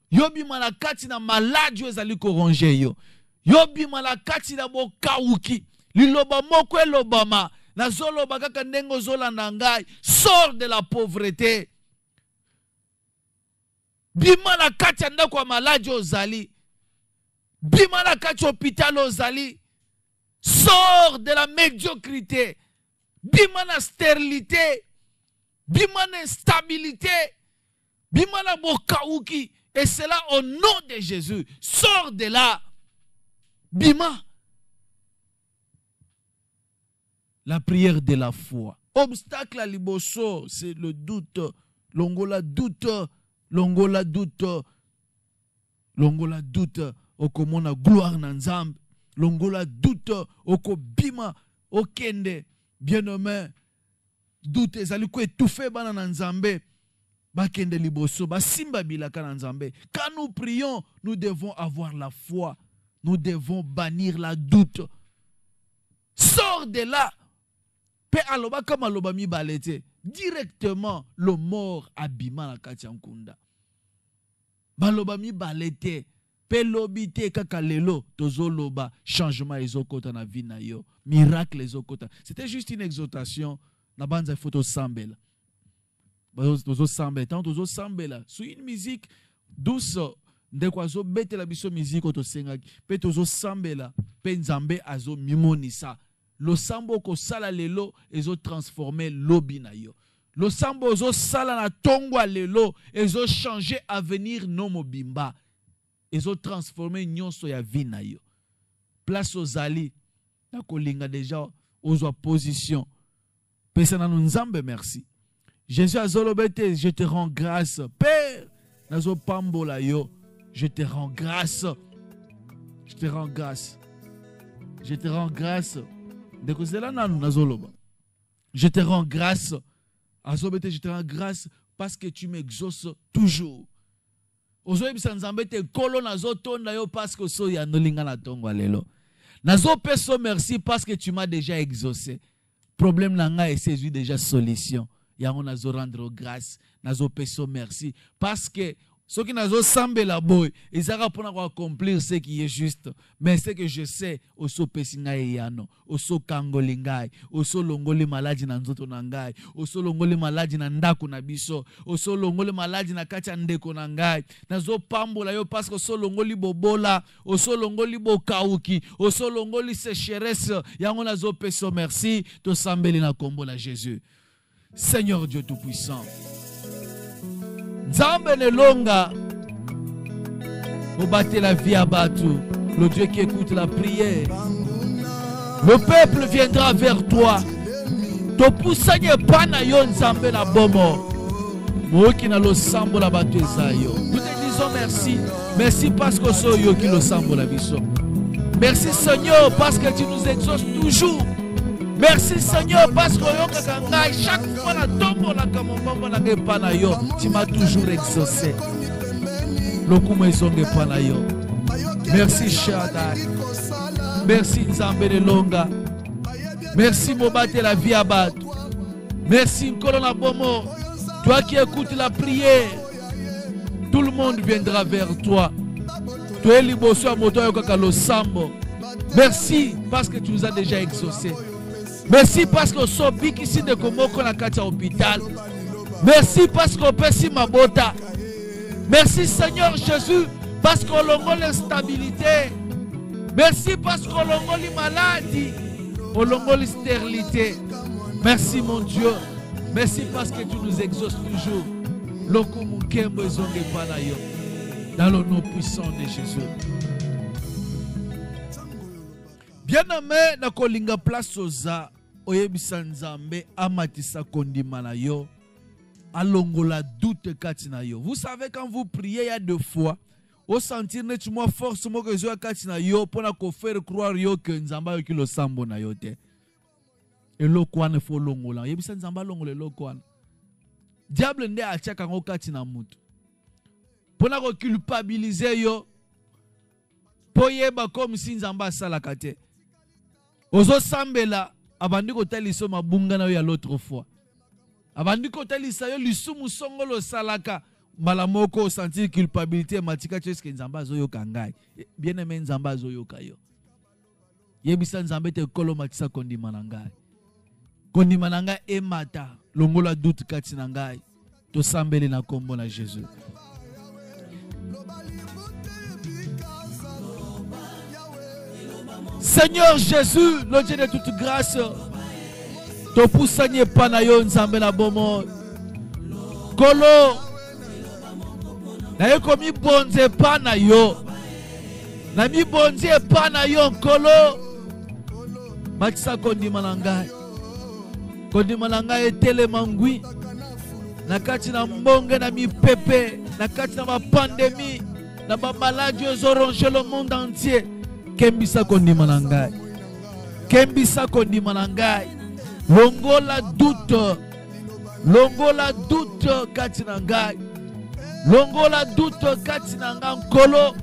Yobima na kati na maladi ezali koronge yo. Yobima na kati na bokawuki. Liloba moko elobama. Na zoloba kaka ndengo zolanda ngai. Sors de la pauvreté. Bima na kati anda kwa maladi ozali. Bima na kati hôpital ozali. Sors de la médiocrité. Bima na stérilité. Bima na instabilité. Bima na bokauki. Et cela au nom de Jésus. Sors de là. Bima. La prière de la foi. Obstacle à liboso, c'est le doute. Longola doute. Longola doute. Longola doute. Okomona gloire na nzambe. Longola doute. Okobima. Okende. Bien-aimé. Doute. Ezali ko étouffé bana na nzambe. Bakende liboso. Basimba bilaka na nzambe. Quand nous prions, nous devons avoir la foi. Nous devons bannir la doute. Sors de là. Pe aloba comme aloba mi balete. Directement, le mort abima la katiankunda. Baloba mi balete. Pe lobite kakalelo. Tozo loba. Changement ezokota na vie na yo. Miracle ezokota. C'était juste une exhortation. Na banza photo sambela. Tozo sambela. Tant tozo sambela. Sous une musique douce. Ndekwazo bete la biso musique oto sengaki. Pe tozo sambela. Pe nzambe azo mimonisa. Le sambo ko sala lelo ezo transformer lobi na yo. Le sambo ezo sala na tongwa lelo ezo changer avenir no mobimba. Ezo transformer nyonso ya vie na yo. Place aux ali. Na kolinga déjà aux position. Pesa na nzambe merci. Jésus azolobete, je te rends grâce. Père, nazo pambola yo. Je te rends grâce. Je te rends grâce. Je te rends grâce. Je te rends grâce. Je te rends grâce parce que tu m'exauces toujours. Parce que merci parce que tu m'as déjà exaucé. Problème nanga et c'est déjà solution. Yango nazo rendre grâce. Nazo peso merci parce que Ce qui n'a pas semblé la boy, ils ont pour accomplir ce qui est juste. Mais ce que je sais, oso pesinga yano, oso kangolingai, oso longoli maladi na nzoto nangai, oso longoli maladi na ndako na biso, oso longoli maladi na kati ya ndeko nangai. Nazo pambola yo parce que oso longoli bobola, oso longoli bokauki, oso longoli sécheresse. Yango nazo peso merci, to sambeli na kombo na Jésus. Seigneur Dieu Tout-Puissant. Nzambe nelonga obatela la vie à Batu, le Dieu qui écoute la prière. Le peuple viendra vers toi. To poussanye pana yo nzambe na bomo. Moki na lo sambo la batu ezayo. Nous te disons merci. Merci parce que so yo ki lo sambo la biso. Merci Seigneur parce que tu nous exauces toujours. Merci Seigneur parce que chaque fois la tombe la kamomba la pana yo, tu m'as toujours exaucé. Merci Shaddai. Merci Nzambe de Longa. Merci Mobate la vie abad. Merci Nkolona Bomo. Toi qui écoutes la prière, tout le monde viendra vers toi. Toi es libre sur moto yokakalo sambo. Merci parce que tu nous as déjà exaucés. Merci parce que sobi ici de Komoko na katia hôpital. Merci parce qu'on peut si mabota. Merci Seigneur Jésus parce qu'on longo l'instabilité. Merci parce qu'on longo les maladies. On longo les stérilités. Merci mon Dieu. Merci parce que tu nous exauces toujours. Dans le nom puissant de Jésus. Bien-aimé, na kolinga place oza oyebisa Nzambe amatisa kondima na yo alongola doute kati na yo. Vous savez quand vous priez il y a deux fois au sentir net moi force mo que zo kati na yo pona ko faire croire yo que Nzamba yo ki lo sambo na yo te. Eloko wana fo longola. Yebisa Nzamba longola eloko wana. Diable nde achaka ngo kati na mutu. Pona ko culpabiliser yo. Poyeba comme si Nzamba salaka te. Ozo sambela abandi ko taliso mabunga na yo ya l'autre fois. Abandi ko talisa yo lisumu songolo salaka malamoko sentir culpabilité matika cheske Nzamba zo yo kangai. Bien aimé Nzamba zo yo kayo. Yebisa Nzambe te kolo matisa kondima na ngai. Kondima na ngai emata longola doute kati na ngai. To sambele na kombo na Jésus. Seigneur Jésus, le Dieu de toute grâce, to poussanye panayo Nzambe na bomo. Kolo na yo komi bonze panayo. Na mi bonze panayo kolo. Matisa kondima na ngai. Kondima na ngai etele mangui. Na kati na mbonge na mi pepe, na kati na pandémie, na ba maladie ozoronge le monde entier. Kembisa kondima na ngai. Kembisa kondima na ngai. Longola doute. Longola doute kati na ngai. Longola doute kati na ngai nkolo.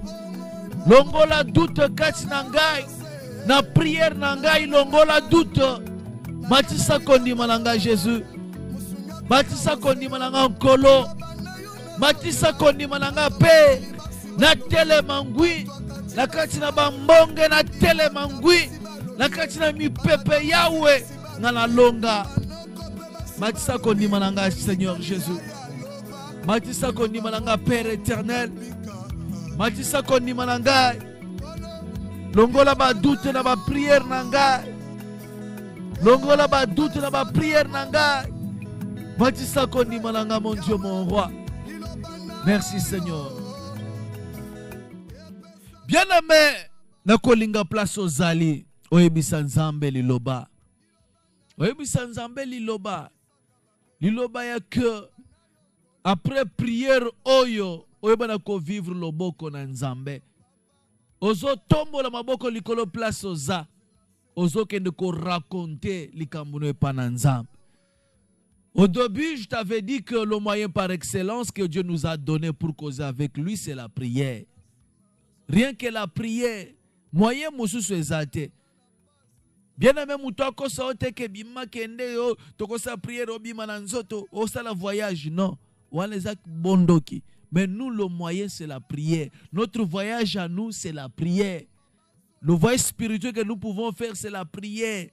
Longola doute kati na ngai. Na prière na ngai longola doute. Matisa kondima na ngai Jésus. Matisa kondima na ngai nkolo. Matisa kondima na ngai pe. Na tele mangui. Na kati na bambonge na tele mangui. Na kati na mipepe yawe. Ngana longa. Matisa kondima na ngai Seigneur Jésus. Matisa kondima na ngai Père éternel. Matisa kondima na ngai. Longola ba doute na ba prière na ngai. Longola ba doute na ba prière na ngai. Matisa kondima na ngai mon Dieu mon roi. Merci Seigneur. Bien-aimé, na kolinga place ozali, oyebisa Nzambe liloba. Oyebisa Nzambe liloba. Liloba ya que après prière oyo, oyeba na ko vivre loboko na Nzambe. Ozo tombo la maboko likolo place oza. Ozo kende ko raconter likambo no pa na Nzambe. Au début, je t'avais dit que le moyen par excellence que Dieu nous a donné pour causer avec lui, c'est la prière. Rien que la prière, moyen mosusu ezate. Bien aimé mutoko sa ote ke bima kende toko sa prière obima na nzoto o sa la voyage non. Wana ezak bondoki Mais nous, le moyen, c'est la prière. Notre voyage à nous, c'est la prière. Le voyage spirituel que nous pouvons faire, c'est la prière.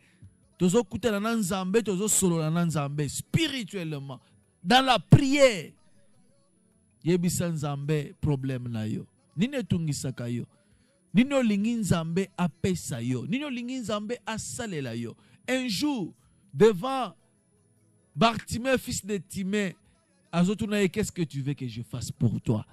Spirituellement. Dans la prière. Yebisa nzambe problème na yo. Nini tungisaka yo. Nini olingi nzambe apesa yo. Nini olingi nzambe asalela yo. Un jour, devant Bartimée, fils de Timée, Azotuna, qu'est-ce que tu veux que je fasse pour toi?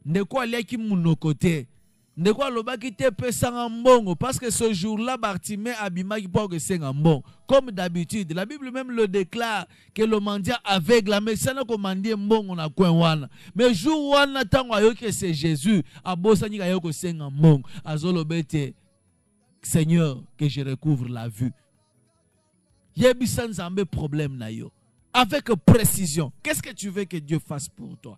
Ne quoi aller qui mon côté? Ne quoi le bas qui te pesa en bon? Parce que ce jour-là, Bartimée abima qui porte que en bon. Comme d'habitude, la Bible même le déclare que le mendiant aveugle, mais ça n'a commandé bon on a coin wana. Mais jour wana tango ayo que c'est Jésus, abosa ni ayo que c'est en bon. Azolo bete, Seigneur, que je recouvre la vue. Yebisa nzambe problème na yo. Avec précision, qu'est-ce que tu veux que Dieu fasse pour toi?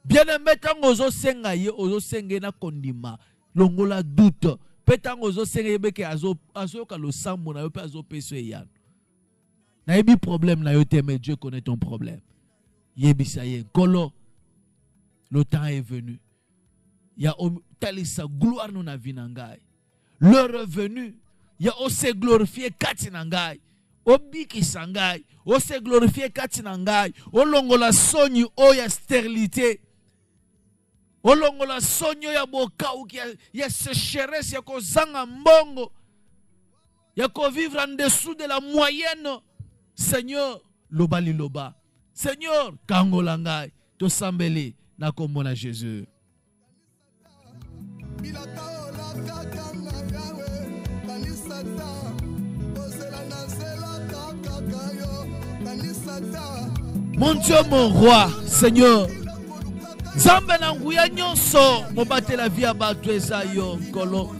Bien aimé, tant ozo senga ye, ozo senga na kondima, longola doute. Petant ozo senga ye ke azo ka lo sambo na yo pe azo peso yan. Na yebi problème na yo te, mais Dieu connaît ton problème. Yebi sa ye, kolo, le temps est venu. Ya talisa gloire nous na vinangai. L'heure est venue. Ya ose glorifier katinangai. Obiki sangai, o se glorifier katinangai, o longola sonyi o ya stérilité, o longola sonyi ya boka ou ya sécheresse, ya ko zanga mbongo, ya ko vivre en dessous de la moyenne. Seigneur, loba li loba. Seigneur, kangolangai, to sambeli na kombo na Jésus. Mon Dieu, mon roi, Seigneur, Zambé nanguya nyonso mobate la vie abattu eza yo nkolo.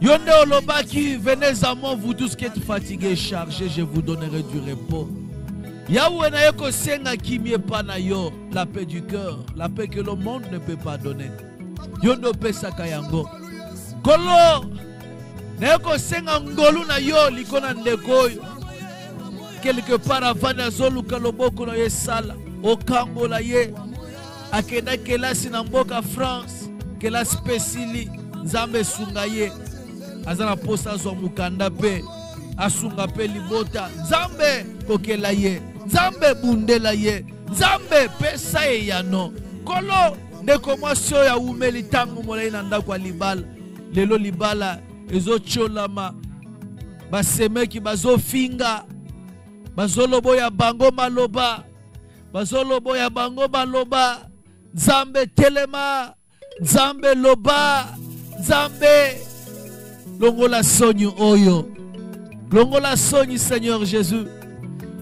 Yonde olobaki, venez à moi vous tous qui êtes fatigués et chargés, je vous donnerai du repos. Yahweh na yoko senga kimie pana yo, la paix du cœur, la paix que le monde ne peut pas donner. Yondo pesa kayango. Kolo na yoko senga ngolu na yo likona ndeko yo. Quelque part avant d'azoluka loboko na ye sala okambo la ye akenda kelasi na mboka France kelasi pesili nzambe sunga ye azana posa zo mukanda pe asunga pe libota nzambe kokela ye nzambe bundela ye nzambe pesa ye yano kolo ndeko mwasio ya umeli tangu molai na ndako ya libala lelo libala ezocholama basemeki bazofinga bazolobo ya bango maloba, bazolobo ya bango maloba, Nzambe telema, Nzambe loba, Nzambe longola sonyi oyo, longola sonyi Seigneur Jésus,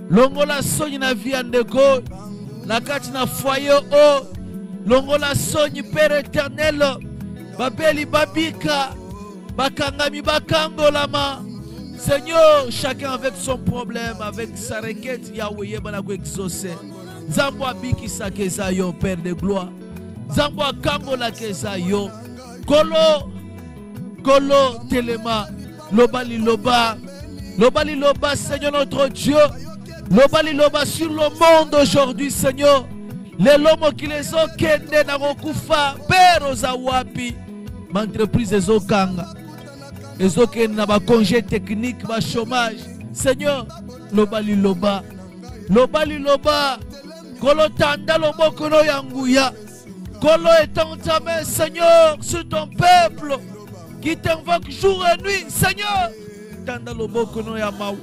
longola sonyi na vie andeko, na kati na foyer o, longola sonyi Père éternel, babeli babika, bakangami bakangolama. Seigneur, chacun avec son problème, avec sa requête, Yahweh Yebanako exaucé. Zambo abiki sa keza yo, Père de gloire. Zambo akango la keza yo. Kolo, kolo telema, lobali loba, lobali loba, Seigneur notre Dieu. Lobali loba sur le monde aujourd'hui, Seigneur. Les lomos qui les ont kende na rokufa, Père ozawapi, m'entreprise ezokanga. Ezoke na ba congé technique, ba chômage. Seigneur, lobali loba. Lobali loba. Kolo tanda loboko no yanguya. Kolo étend ta main, Seigneur, sur ton peuple qui t'invoque jour et nuit. Seigneur, tanda loboko no yamau.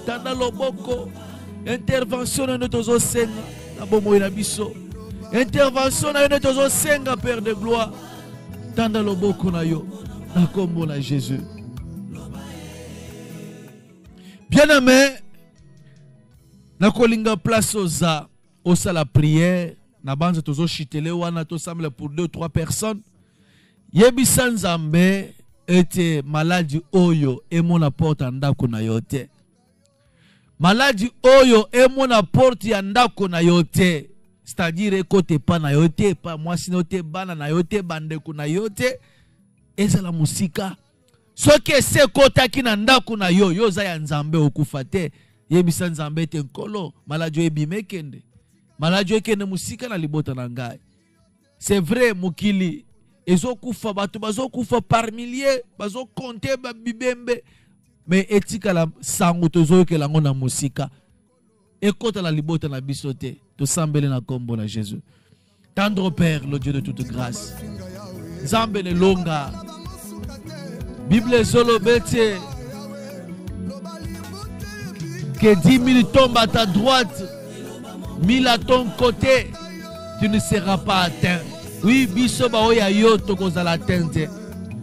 Tanda loboko. Intervention na notozo senga. Na bomo ina biso. Intervention na notozo senga, Père de gloire. Tanda loboko na yo. Comme la Jésus. Bien-aimé, na kolinga place osa la prière, na banza tozo chitele wana to semble pour 2-3 personnes. Yebisa Nzambe était malade oyo et mon apporte ndako na yote. Malade oyo et mon apporte ndako na yote. C'est-à-dire côté pa na yote, pa moi sinote bana na yote, bande ko na yote. Eza la musika soki se kota ki na ndako na yo yo za ya Nzambe okufa te yebisa Nzambe te nkolo maladi ebime kende maladi ekende musika na libota na ngai. C'est vrai mokili ezokufa bato bazokufa par milliers bazokonte babibembe mais etika la sango tozoyokela ngo na musika ekota la libota na biso te tosambele na kombo na Jésus. Tendre Père, le Dieu de toute grâce, Nzambe ne longa Bible solo bete que 10 000 tombent à ta droite, 1000 à ton côté, tu ne seras pas atteint. Oui, biso ba oya yo tokozala atteinte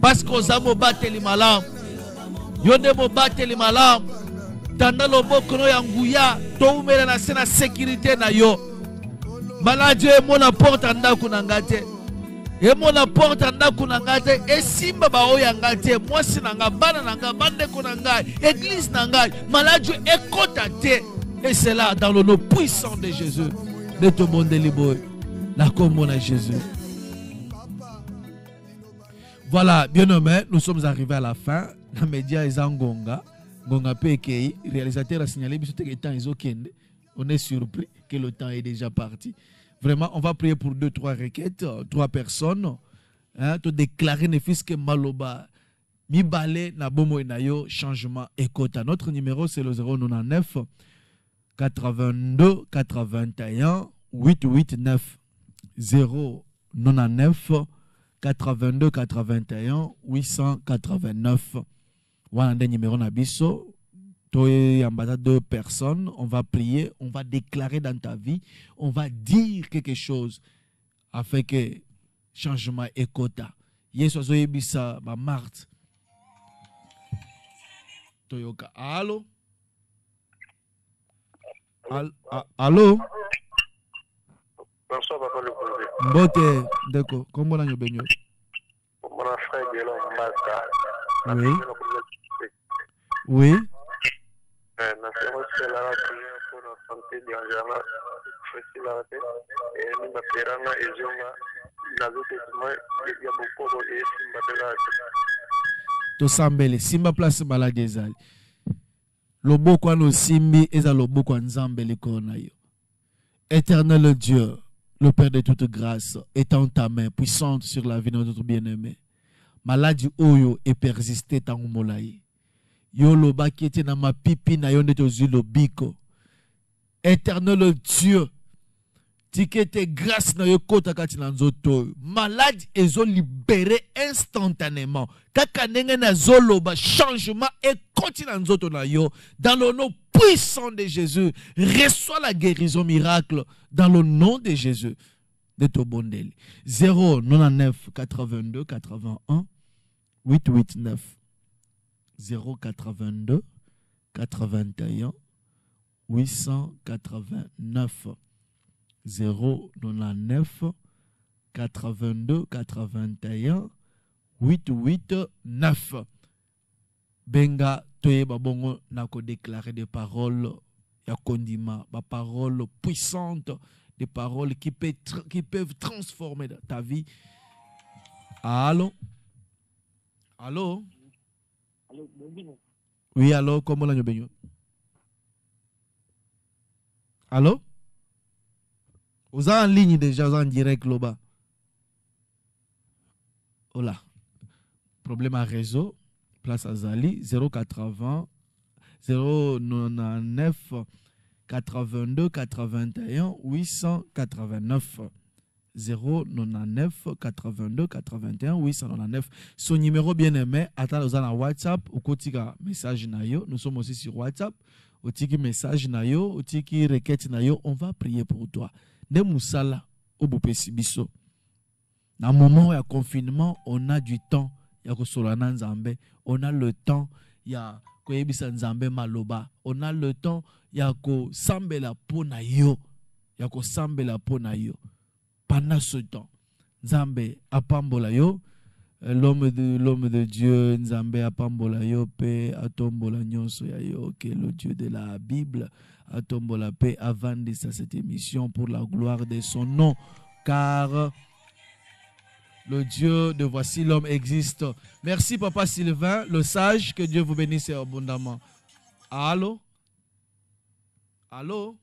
parce que ozamo bateli malam. Yo de mo bateli malam. Tanda loboko no ya nguya to umela na sena sécurité na yo. Maladie e mona porte ndako na ngate. E mona porte ndako na ngate e simba ba oya ngate mwasi na nga bana na nga bande ko na ngai église na ngai maladie e kota te. Et c'est là dans le nom puissant de Jésus de te monde libre la commune à Jésus. Voilà, bien nommé, nous sommes arrivés à la fin. Les médias ils ont Gonga Pekei, réalisateur a signalé que le temps est okende. On est surpris que le temps est déjà parti. Vraiment, on va prier pour 2-3 requêtes, 3 personnes. Hein, te déclarer ne fils que Maloba. Mi balé na bomo na yo changement écoute. Notre numéro c'est le 099 82 81 889 099 82 81 889. Voilà un numéro nabiso. Toi y a 2 personnes. On va prier, on va déclarer dans ta vie, on va dire quelque chose afin que changement écota. Yesu azoyebisa ba Marthe. Toyoka. Allô? Allô? Bonsoir, papa le Congrès. Mbote, d'accord. Comment on a benyo? Mon frère Guélon Mbaka. Oui. Oui. Nous sommes là pour la santé de l'Angela. Et nous m'appelons et je Tosambele simba place malade ezali. Loboko ano simbi eza loboko nzambe likolo na yo. Éternel Dieu, le Père de toute grâce, étends ta main puissante sur la vie de notre bien-aimé. Maladie oyo et persister tango molayi. Yo loba qui était dans ma pipi na yo ndeto zilo biko. Éternel Dieu, tikete grâce na yo kota kati na nzoto. Malade ezo libéré instantanément. Kaka ndenge na zoloba changement et continue na nzoto na yo dans le nom puissant de Jésus. Reçois la guérison miracle dans le nom de Jésus. De ton bondeli. 099 82 81 889 082 81 889 099 82 81 889. Benga toyeba bongo na ko déclarer des paroles ya kondima, des paroles puissantes, des paroles qui peuvent transformer ta vie. Allô? Allô? Oui, allô, comment la benyo? Allô? Vous êtes en ligne déjà, vous êtes en direct là-bas. Voilà. Problème à réseau. Place à Zali. 080 099 82 81 889. 099 82 81 899. Son numéro bien aimé, attends, vous avez WhatsApp, ou kotika message na yo. Nous sommes aussi sur WhatsApp. Ou tiki message na yo, ou tiki requête na yo, on va prier pour toi. Ne musala au bopesi biso. Dans le moment de confinement, on a du temps. Il y a Solana Nzambe. On a le temps. Il y a Koyebisa Nzambe Maloba. On a le temps. Il y a Sambela Pona yo. Il y a Sambela Pona yo. Pendant ce temps, Nzambe apambola yo. L'homme de Dieu, Nzambe apambola yo. Pe atombola nyonso ya yo. Que le Dieu de la Bible atombola pe avant de cette émission pour la gloire de son nom. Car le Dieu de Voici l'homme existe. Merci Papa Sylvain, le sage, que Dieu vous bénisse abondamment. Allô? Allô?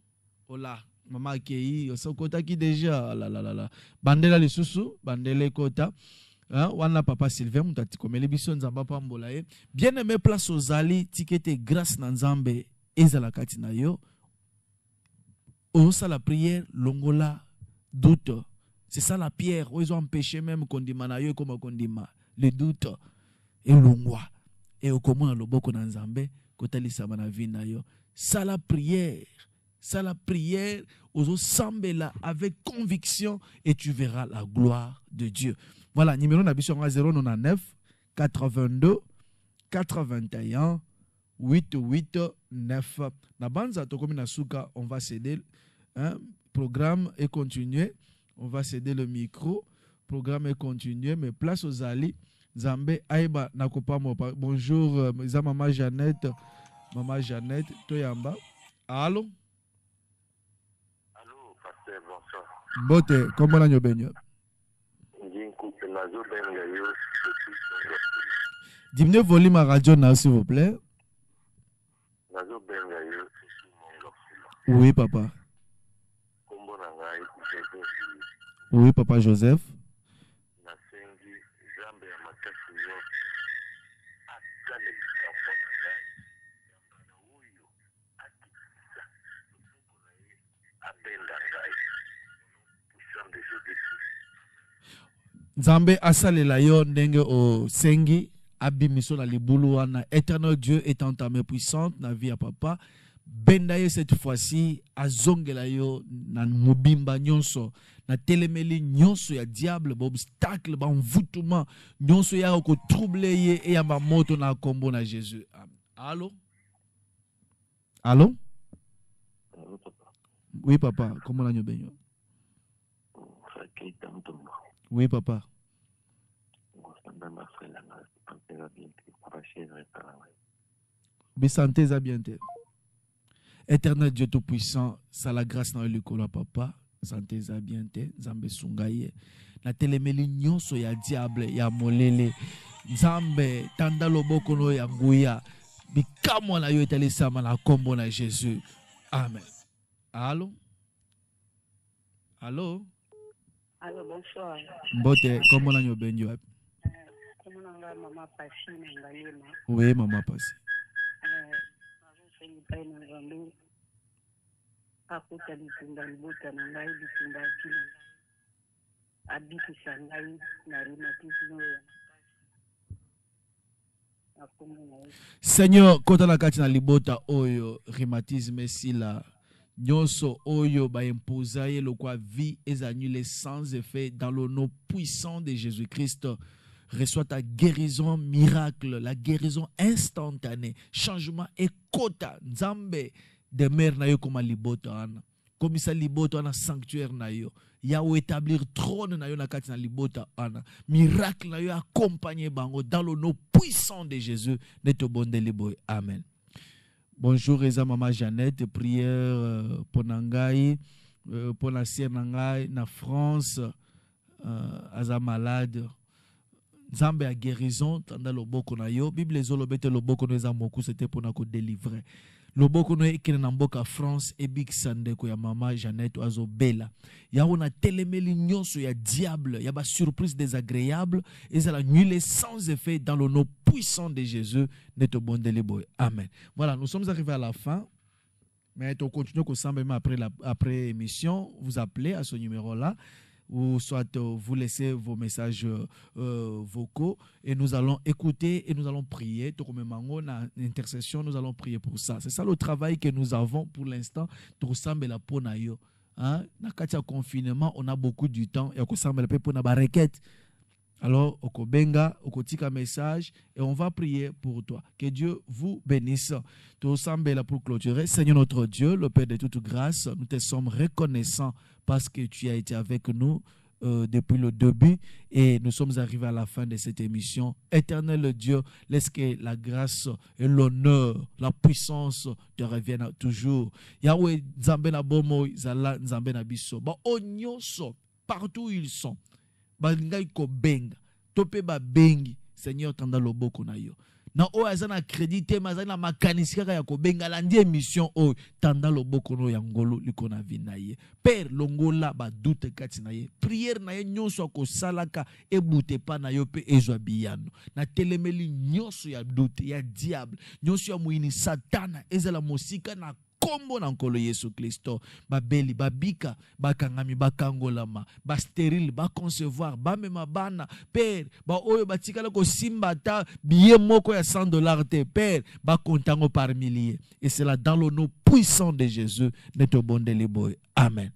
Hola. Maman Kei, so kota qui déjà la bandela le susu, bandele kota. Wana papa Sylvain mutati komele biso nzamba pambola ye. Bien aimé place aux ali tikete grâce na nzambe ezala kati na yo. Ça la prière longola doute. C'est ça la pierre. Ils ont empêché même kondima na yo comme kondima. Le doute et longwa. Et au commun le boko na nzambe kotali samana vie na yo. Ça la prière. Ça la prière, aux sambela avec conviction et tu verras la gloire de Dieu. Voilà, numéro d'habitude 099 82 81 889. Na banza tokomi na suka, on va céder un programme et continuer. On va céder le micro, programme et continuer, mais place aux alliés. Zambé Aïba Nakopa Mopa. Bonjour, maman Jeannette. Maman Jeannette, Toyamba. Allô? Allô, pasteur, bonsoir. Bote, comment la nyobenyo? Diminuez le volume à radio, s'il vous plaît. Oui, papa. Oui, papa Joseph. Nzambe asalela yo ndenge o sengi abimiso na libulu wana. Éternel Dieu est en ta main puissante na vie à papa. Bendaye cette fois-ci azongela yo na mubimba nyonso na telemeli nyonso ya diable ba obstacle ba envoûtement nyonso ya ko troubler ye e ya moto na kombo na Jésus. Allô? Allô? Allô, papa. Oui papa, comment la nyobenyo? Oui, papa. Santé à bien. Éternel Dieu Tout-Puissant, ça la grâce dans le colo, papa. Santé à bien. Zambe sungaye. Na telemeli nyonso ya diable ya molele. Zambe tanda loboko no ya nguya. Bikamwa na yo etali sama na kombo na Jésus. Amen. Allô? Allô? Allô, bonsoir. Mbote, comment la nyo benjo? Comment on a maman Passi Nangalema? Oui, maman Passi. Je suis pas une jambe. Akuta bitunda libota na ngai bitunda kina. Abiki sangai na rhumatisme ya Seigneur, kota la kati na libota oyo rhumatisme sila. Nyonso oyo ba imposaye le quoi vie est annulée sans effet dans le nom puissant de Jésus-Christ. Reçois ta guérison miracle, la guérison instantanée, changement et kota nzambe de mer na yo comme libota ana. Comme ça libota ana sanctuaire na yo. Ya ou établir trône na yo na kati na libota ana. Miracle na yo accompagner bango dans le nom puissant de Jésus. Neto bonde liboy. Amen. Bonjour, Eza Maman Jeannette, prière pour Nangaï, pour la sœur Nangaï, na France, Aza malade. Nzambe a guérison, tanda loboko na yo. Bible ezolobete loboko no eza moku, c'était pour nako délivrer. Loboko no ekene na mboka France, ebik sandeko ya Maman Jeannette oazo bela. Ya on a telemeli nyonso ya diable, ya ba surprise désagréable, et ça la nuit sans effet dans le nom puissant de Jésus, neto bondele boy. Amen. Voilà, nous sommes arrivés à la fin. Mais on continue comme ça même après émission, vous appelez à ce numéro-là. Ou soit vous laissez vos messages vocaux et nous allons écouter et nous allons prier. Tout comme une intercession, nous allons prier pour ça. C'est ça le travail que nous avons pour l'instant. Tout ressemble la peau na yo. Hein? Dans le confinement, on a beaucoup du temps et on ressemble la peau na ba requête. Alors, on benga, on tika message et on va prier pour toi. Que Dieu vous bénisse. Tout semble là pour clôturer. Seigneur notre Dieu, le Père de toute grâce, nous te sommes reconnaissants parce que tu as été avec nous depuis le début et nous sommes arrivés à la fin de cette émission. Éternel Dieu, laisse que la grâce et l'honneur, la puissance te reviennent toujours. Yahweh, Nzambe na bomo, Zala, Nzambe na biso. Ba onyoso, partout où ils sont. Ba ngai ko benga. Tope ba bengi. Seigneur, tanda loboko na yo. na oyo aza na crédit te mazali na makanisi kaka ya kobengala ndi émission oyo tanda loboko no ya ngolo liko na vi na ye. Père longola badute kati na ye, prière na ye nyonso akosalaka ebute pa na yo pe ezwa biyano na telemeli nyonso ya dute ya diable nyonso ya muini satana ezala mosika na kombo na nkolo Yesu Kristo. Babeli babika bakangami bakangolama ba stérile ba concevoir ba mema bana père ba oyo batikala ko simba ta billet moko ya $100 te père ba kontango par milliers. Et c'est là dans le nom puissant de Jésus notre bon boy. Amen.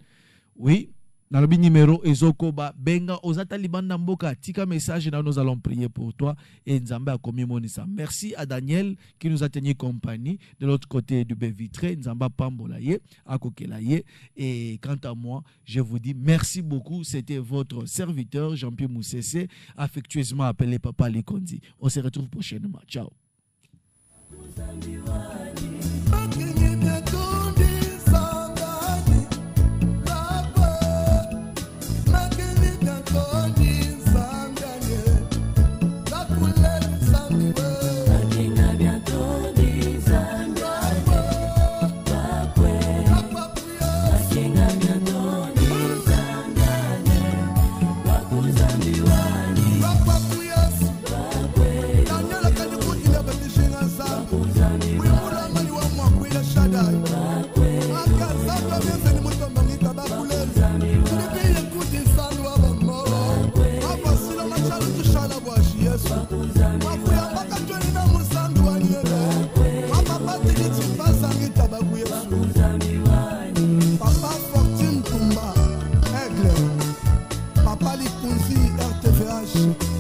Oui. Dans le numéro Ezokoba Benga Ozata Libanda Mboka tika message là nous allons prier pour toi et Nzambe a commis monisa. Merci à Daniel qui nous a tenu compagnie de l'autre côté du baie vitré Nzamba Pambolaye Akokelaye. Et quant à moi je vous dis merci beaucoup, c'était votre serviteur Jean-Pierre Moussessé affectueusement appelé Papa Likondi. On se retrouve prochainement. Ciao. Papa Fortune Tumba, Aigle, Papa Likunzi RTVH.